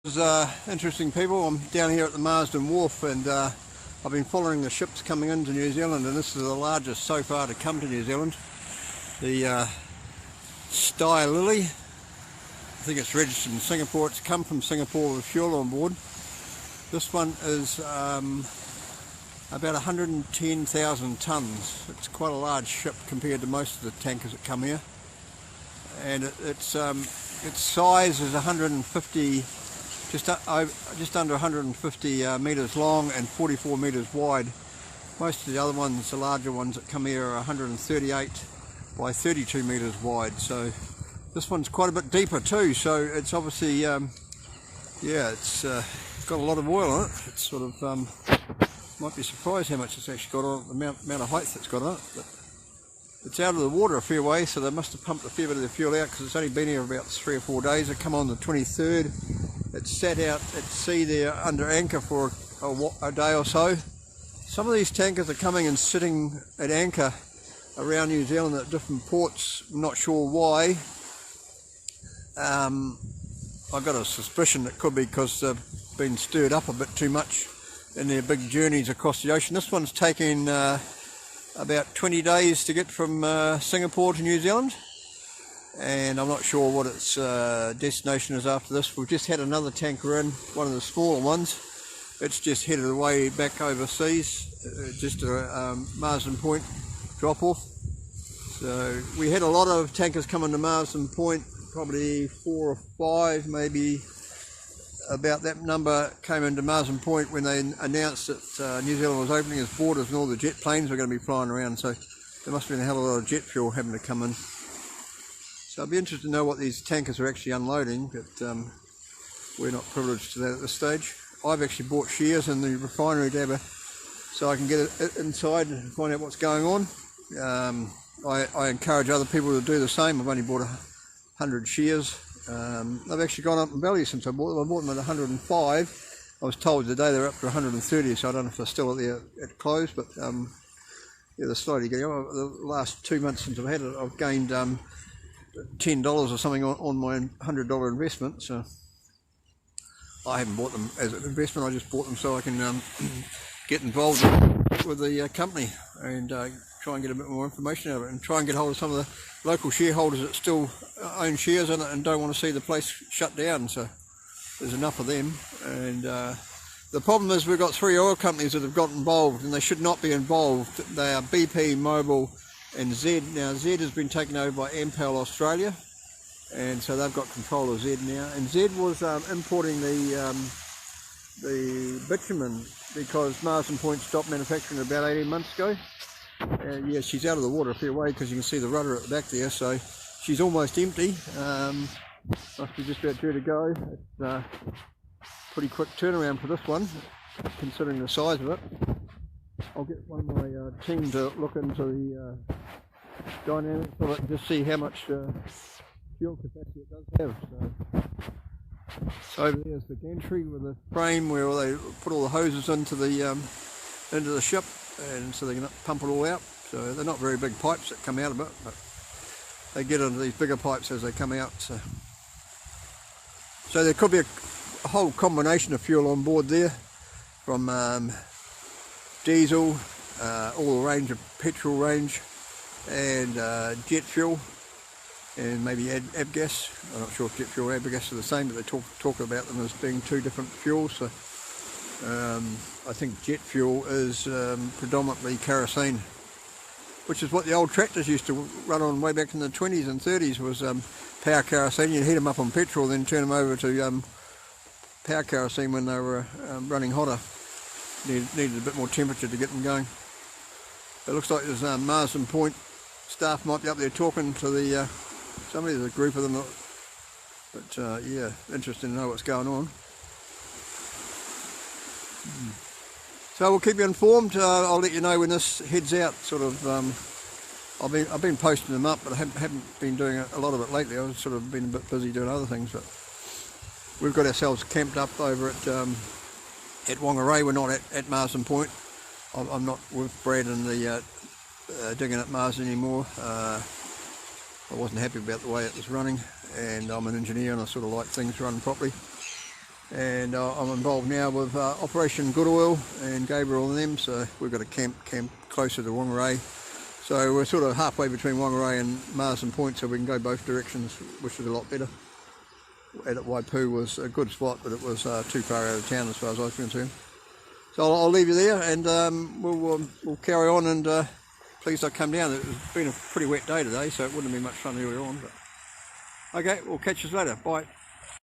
Interesting people. I'm down here at the Marsden Wharf and I've been following the ships coming into New Zealand, and this is the largest so far to come to New Zealand. The Sty Lily, I think it's registered in Singapore. It's come from Singapore with fuel on board. This one is about 110,000 tonnes. It's quite a large ship compared to most of the tankers that come here, and its size is 150. Just under 150 metres long and 44 metres wide. Most of the other ones, the larger ones that come here, are 138 by 32 metres wide. So this one's quite a bit deeper too. So it's obviously, it's got a lot of oil on it. It's sort of might be surprised how much it's actually got on it, the amount of height it's got on it. But it's out of the water a fair way, so they must have pumped a fair bit of the fuel out because it's only been here about 3 or 4 days. It come on the 23rd. It's sat out at sea there under anchor for a day or so. Some of these tankers are coming and sitting at anchor around New Zealand at different ports. I'm not sure why. I've got a suspicion it could be because they've been stirred up a bit too much in their big journeys across the ocean. This one's taking about 20 days to get from Singapore to New Zealand, and I'm not sure what its destination is after this. We've just had another tanker in, one of the smaller ones. It's just headed away back overseas, just a Marsden Point drop off. So we had a lot of tankers coming to Marsden Point, probably 4 or 5 maybe. About that number came into Marsden Point when they announced that New Zealand was opening its borders and all the jet planes were going to be flying around. So there must have been a hell of a lot of jet fuel having to come in. So I'd be interested to know what these tankers are actually unloading, but we're not privileged to that at this stage. I've actually bought shares in the refinery to have so I can get it inside and find out what's going on. I encourage other people to do the same. I've only bought 100 shares. They've actually gone up in value since I bought them. I bought them at 105. I was told today they're up to 130, so I don't know if they're still at close, but yeah, they're slowly getting up. The last 2 months since I've had it, I've gained $10 or something on my $100 investment. So I haven't bought them as an investment. I just bought them so I can get involved with the company and try and get a bit more information out of it, and try and get hold of some of the local shareholders that still own shares in it and don't want to see the place shut down. So there's enough of them. And the problem is we've got 3 oil companies that have got involved, and they should not be involved. They are BP, Mobil and Z. Now Z has been taken over by Ampel Australia, and so they've got control of Z now. And Z was importing the bitumen because Marsden Point stopped manufacturing about 18 months ago. Yeah, she's out of the water a fair way because you can see the rudder at the back there, so she's almost empty. Must be just about due to go. It's a pretty quick turnaround for this one, considering the size of it. I'll get one of my team to look into the dynamics of it and just see how much fuel capacity it does have. So over there's the gantry with the frame where they put all the hoses into the ship, and so they can pump it all out. So they're not very big pipes that come out of it, but they get into these bigger pipes as they come out. So there could be a whole combination of fuel on board there, from diesel, all the range of petrol range, and jet fuel, and maybe avgas. I'm not sure if jet fuel and avgas are the same, but they talk about them as being 2 different fuels. So I think jet fuel is predominantly kerosene, which is what the old tractors used to run on way back in the 20s and 30s, was power kerosene. You'd heat them up on petrol, then turn them over to power kerosene when they were running hotter. Needed a bit more temperature to get them going. It looks like there's Marsden Point staff might be up there talking to somebody, there's a group of them. But yeah, interesting to know what's going on. So we'll keep you informed. I'll let you know when this heads out. Sort of, I've been posting them up, but I haven't been doing a lot of it lately. I've sort of been a bit busy doing other things. But we've got ourselves camped up over at Whangarei. We're not at Marsden Point. I'm not with Brad and the digging at Marsden anymore. I wasn't happy about the way it was running, and I'm an engineer and I sort of like things run properly. and I'm involved now with Operation Good Oil and Gabriel and them, so we've got a camp closer to Whangarei. So we're sort of halfway between Whangarei and Marsden Point, so we can go both directions, which is a lot better. At Waipu was a good spot, but it was too far out of town as far as I was concerned. So I'll leave you there, and we'll carry on, and please don't come down. It's been a pretty wet day today, so it wouldn't be much fun earlier on. But okay, we'll catch you later. Bye.